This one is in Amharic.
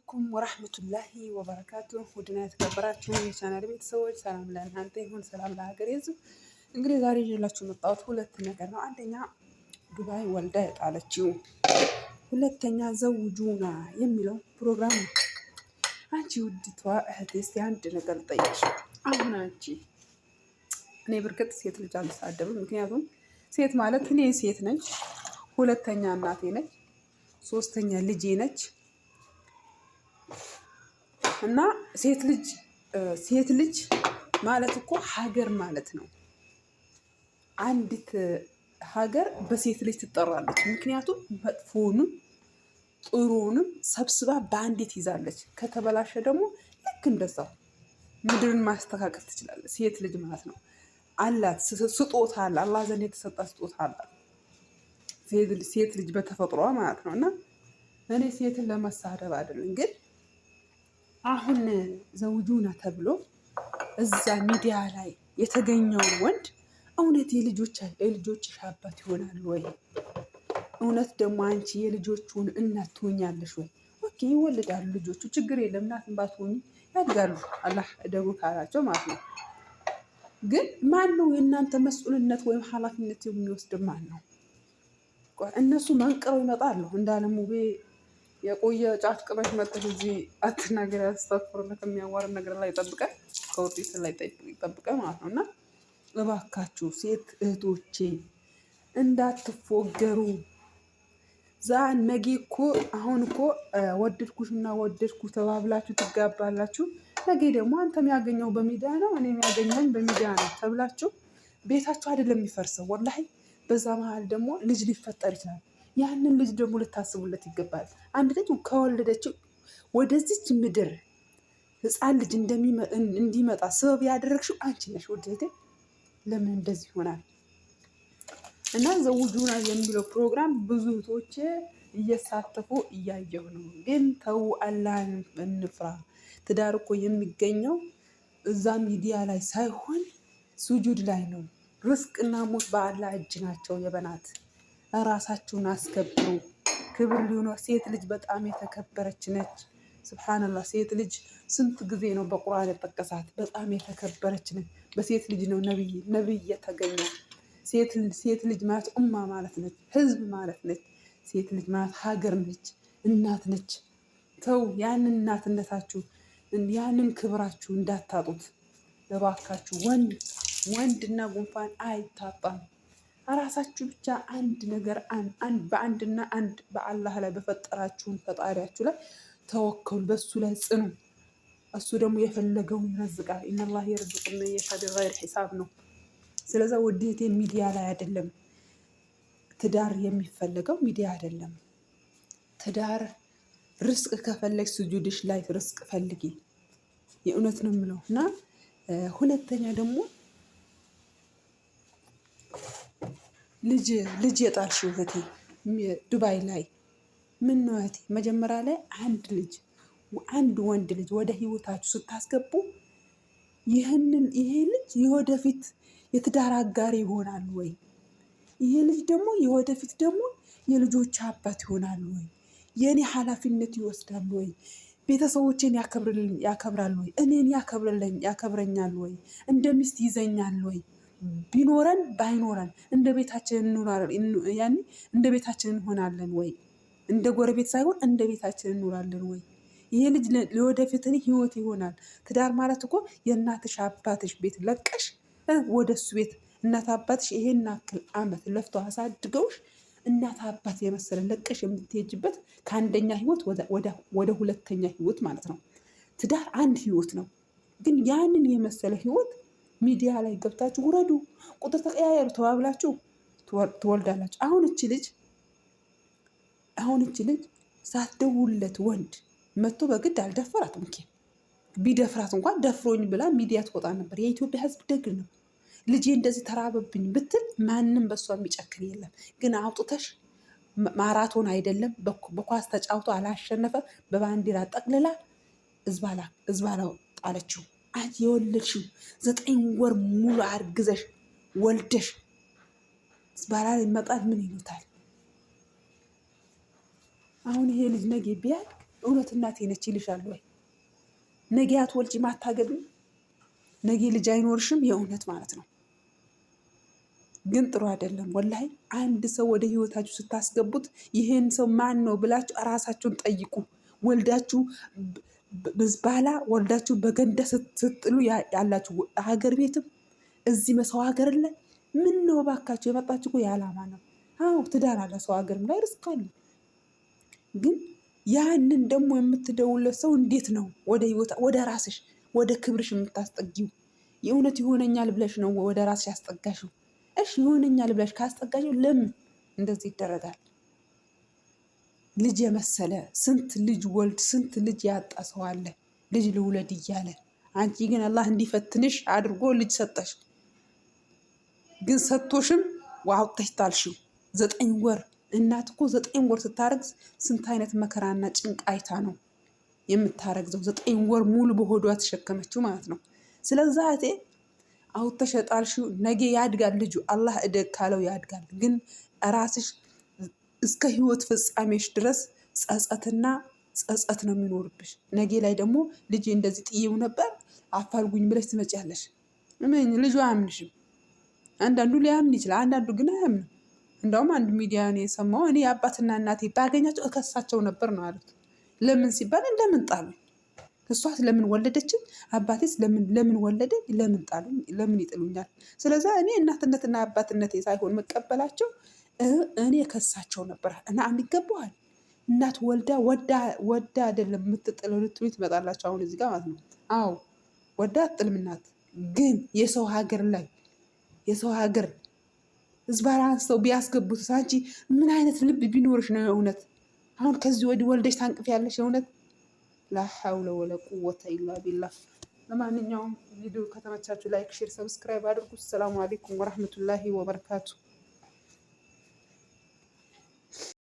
አለይኩም ወራህመቱላሂ ወበረካቱ። ውድና የተከበራችሁ የቻናል ቤተሰቦች ሰላም ለእናንተ ይሁን፣ ሰላም ለሀገር ይሁን። እንግዲህ ዛሬ ይዤላችሁ የመጣሁት ሁለት ነገር ነው። አንደኛ ዱባይ ወልዳ የጣለችው፣ ሁለተኛ ዘውጁና የሚለው ፕሮግራም ነው። አንቺ ውድቷ እህቴ እስቲ አንድ ነገር ልጠይቅሽ። አሁን አንቺ እኔ በርግጥ ሴት ልጅ አልሳደብም፣ ምክንያቱም ሴት ማለት እኔ ሴት ነች፣ ሁለተኛ እናቴ ነች፣ ሶስተኛ ልጄ ነች እና ሴት ልጅ ማለት እኮ ሀገር ማለት ነው። አንዲት ሀገር በሴት ልጅ ትጠራለች። ምክንያቱም መጥፎውንም ጥሩውንም ሰብስባ በአንዲት ይዛለች። ከተበላሸ ደግሞ ልክ እንደዛው ምድርን ማስተካከል ትችላለች። ሴት ልጅ ማለት ነው አላት ስጦታ አለ፣ አላህ ዘንድ የተሰጣ ስጦታ አላት ሴት ልጅ በተፈጥሯ ማለት ነው። እና እኔ ሴትን ለመሳደብ አይደለም፣ ግን አሁን ዘውጁና ተብሎ እዛ ሚዲያ ላይ የተገኘውን ወንድ እውነት የልጆችሽ አባት ይሆናል ወይ? እውነት ደግሞ አንቺ የልጆቹን እናት ትሆኛለሽ ወይ? ኦኬ ይወልዳሉ ልጆቹ፣ ችግር የለም እናትን ባትሆኚ ያድጋሉ፣ አላህ ደጉ ካላቸው ማለት ነው። ግን ማን ነው የእናንተ መስኡልነት ወይም ኃላፊነት የሚወስድ ማን ነው? እነሱ መንቅረው ይመጣሉ። እንዳለሙቤ የቆየ ጫት ቅመሽ መጥተሽ እዚህ አትናገር ያስተፍሩልህ ከሚያዋርድ ነገር ላይ ይጠብቀን፣ ከውጤት ላይ ይጠብቀን ማለት ነው። እና እባካችሁ ሴት እህቶቼ እንዳትፎገሩ። ነገ እኮ አሁን እኮ ወደድኩሽና ወደድኩ ተባብላችሁ ትጋባላችሁ። ነገ ደግሞ አንተ የሚያገኘው በሚዲያ ነው፣ እኔ የሚያገኘኝ በሚዲያ ነው ተብላችሁ ቤታችሁ አይደለም የሚፈርሰው። ወላሂ በዛ መሀል ደግሞ ልጅ ሊፈጠር ይችላል። ያንን ልጅ ደግሞ ልታስቡለት ይገባል። አንድ ልጅ ከወለደችው ወደዚች ምድር ህፃን ልጅ እንዲመጣ ሰበብ ያደረግሽው አንቺ ነሽ። ወደደ ለምን እንደዚህ ይሆናል? እና ዘውጁና የሚለው ፕሮግራም ብዙ እህቶቼ እየሳተፉ እያየሁ ነው። ግን ተው አላህን እንፍራ። ትዳር እኮ የሚገኘው እዛ ሚዲያ ላይ ሳይሆን ሱጁድ ላይ ነው። ርስቅና ሞት በአላህ እጅ ናቸው። የበናት ራሳችሁን አስከብሩ። ክብር ሊሆነው ሴት ልጅ በጣም የተከበረች ነች። ስብሓንላህ ሴት ልጅ ስንት ጊዜ ነው በቁርአን የጠቀሳት? በጣም የተከበረች ነች። በሴት ልጅ ነው ነብይ የተገኘው። ሴት ልጅ ማለት ኡማ ማለት ነች፣ ህዝብ ማለት ነች። ሴት ልጅ ማለት ሀገር ነች፣ እናት ነች። ተው ያንን እናትነታችሁ ያንን ክብራችሁ እንዳታጡት እባካችሁ። ወንድና ጉንፋን አይታጣም። ራሳችሁ ብቻ አንድ ነገር በአንድና አንድ በአላህ ላይ በፈጠራችሁን ፈጣሪያችሁ ላይ ተወከሉ፣ በሱ ላይ ጽኑ። እሱ ደግሞ የፈለገውን ይረዝቃል። ኢነላህ የርዝቁ መን የሻእ ቢገይሪ ሒሳብ ነው። ስለዚ ውዴቴ ሚዲያ ላይ አይደለም ትዳር የሚፈለገው፣ ሚዲያ አይደለም ትዳር። ርስቅ ከፈለግሽ ስጁድሽ ላይ ርስቅ ፈልጊ። የእውነት ነው የምለው። እና ሁለተኛ ደግሞ ልጅ የጣልሽው እህቴ ዱባይ ላይ ምን ነው እህቴ? መጀመሪያ ላይ አንድ ወንድ ልጅ ወደ ህይወታችሁ ስታስገቡ ይሄ ልጅ የወደፊት የትዳር አጋሪ ይሆናል ወይ? ይሄ ልጅ ደግሞ የወደፊት ደግሞ የልጆች አባት ይሆናል ወይ? የእኔ ኃላፊነት ይወስዳል ወይ? ቤተሰቦቼን ያከብራል ወይ? እኔን ያከብረኛል ወይ? እንደ ሚስት ይዘኛል ወይ? ቢኖረን ባይኖረን እንደ ቤታችን እንደ ቤታችን እንሆናለን ወይ? እንደ ጎረቤት ሳይሆን እንደ ቤታችን እንኖራለን ወይ? ይሄ ልጅ ለወደፊት ህይወት ይሆናል። ትዳር ማለት እኮ የእናትሽ አባትሽ ቤት ለቀሽ ወደ እሱ ቤት እናት አባትሽ ይሄን አክል አመት ለፍተው አሳድገውሽ እናት አባት የመሰለ ለቀሽ የምትሄጅበት ከአንደኛ ህይወት ወደ ሁለተኛ ህይወት ማለት ነው። ትዳር አንድ ህይወት ነው። ግን ያንን የመሰለ ህይወት ሚዲያ ላይ ገብታችሁ ውረዱ፣ ቁጥር ተቀያየሩ ተባብላችሁ ትወልዳላችሁ። አሁን እቺ ልጅ ሳትደውልለት ወንድ መጥቶ በግድ አልደፈራትም። ቢደፍራት እንኳን ደፍሮኝ ብላ ሚዲያ ትወጣ ነበር። የኢትዮጵያ ህዝብ ደግ ነው። ልጄ እንደዚህ ተራበብኝ ብትል ማንም በሷ የሚጨክን የለም። ግን አውጥተሽ ማራቶን አይደለም በኳስ ተጫውቶ አላሸነፈ በባንዲራ ጠቅልላ እዝባላ ጣለችው። አንቺ የወለድሽው 9 ወር ሙሉ አርግዘሽ ወልደሽ እዝባላ መጣል ምን ይሉታል? አሁን ይሄ ልጅ ነገ ቢያድግ እውነት እናቴ ነች ይልሻል ወይ? ነገ አትወልጂም አታገቢም፣ ነገ ልጅ አይኖርሽም። የእውነት ማለት ነው። ግን ጥሩ አይደለም ወላሂ። አንድ ሰው ወደ ህይወታችሁ ስታስገቡት ይህን ሰው ማን ነው ብላችሁ ራሳችሁን ጠይቁ። ወልዳችሁ ባላ ወልዳችሁ በገንዳ ስትጥሉ ያላችሁ ሀገር ቤትም እዚህ ሰው ሀገር ላይ ምን ነው ባካችሁ የመጣችሁ እኮ የዓላማ ነው። አዎ ትዳር አለ ሰው ሀገርም ላይ ርስቅ አለ። ግን ያንን ደግሞ የምትደውለት ሰው እንዴት ነው ወደ ህይወት ወደ ራስሽ ወደ ክብርሽ የምታስጠጊው? የእውነት ይሆነኛል ብለሽ ነው ወደ ራስሽ ያስጠጋሽው? እሺ ይሆነኛል ብለሽ ካስጠጋሽው ለምን እንደዚህ ይደረጋል? ልጅ የመሰለ ስንት ልጅ ወልድ ስንት ልጅ ያጣ ሰው አለ ልጅ ልውለድ እያለ። አንቺ ግን አላህ እንዲፈትንሽ አድርጎ ልጅ ሰጠሽ። ግን ሰጥቶሽም አውጥተሽ ጣልሽው። 9 ወር እናት እኮ 9 ወር ስታረግዝ ስንት አይነት መከራና ጭንቅ አይታ ነው የምታረግዘው። 9 ወር ሙሉ በሆዷ ተሸከመችው ማለት ነው። ስለዛ እቴ አውጥተሽ ጣልሽው። ነገ ያድጋል ልጁ አላህ እደግ ካለው ያድጋል። ግን ራስሽ እስከ ህይወት ፍጻሜሽ ድረስ ጸጸትና ጸጸት ነው የሚኖርብሽ። ነገ ላይ ደግሞ ልጅ እንደዚህ ጥዬው ነበር አፋልጉኝ ብለሽ ትመጪያለሽ። ምን ልጁ አያምንሽም። አንዳንዱ ሊያምን ይችላል፣ አንዳንዱ ግን አያምንም። እንደውም አንድ ሚዲያ ነው የሰማው፣ እኔ አባትና እናቴ ባገኛቸው እከሳቸው ነበር ነው አሉት። ለምን ሲባል ለምን ጣሉኝ? እሷስ ለምን ወለደችኝ? አባቴስ ለምን ወለደኝ? ለምን ጣሉኝ? ለምን ይጥሉኛል? ስለዛ እኔ እናትነትና አባትነቴ ሳይሆን መቀበላቸው እኔ ከሳቸው ነበር። እና አንድ ይገባዋል። እናት ወዳ አይደለም የምትጥለው ልትሉ ትመጣላችሁ አሁን እዚህ ጋር ማለት ነው። አዎ ወዳ አትጥልም እናት። ግን የሰው ሀገር ላይ የሰው ሀገር ህዝባን አንስተው ቢያስገቡት አንቺ ምን አይነት ልብ ቢኖርሽ ነው የእውነት? አሁን ከዚህ ወዲህ ወልደሽ ታንቅፊያለሽ የእውነት? ላ ሐውለ ወለ ቁወተ ኢላ ቢላህ። ለማንኛውም ቪዲዮ ከተመቻችሁ ላይክ፣ ሼር፣ ሰብስክራይብ አድርጉ። ሰላሙ አለይኩም ወራህመቱላሂ ወበረካቱ።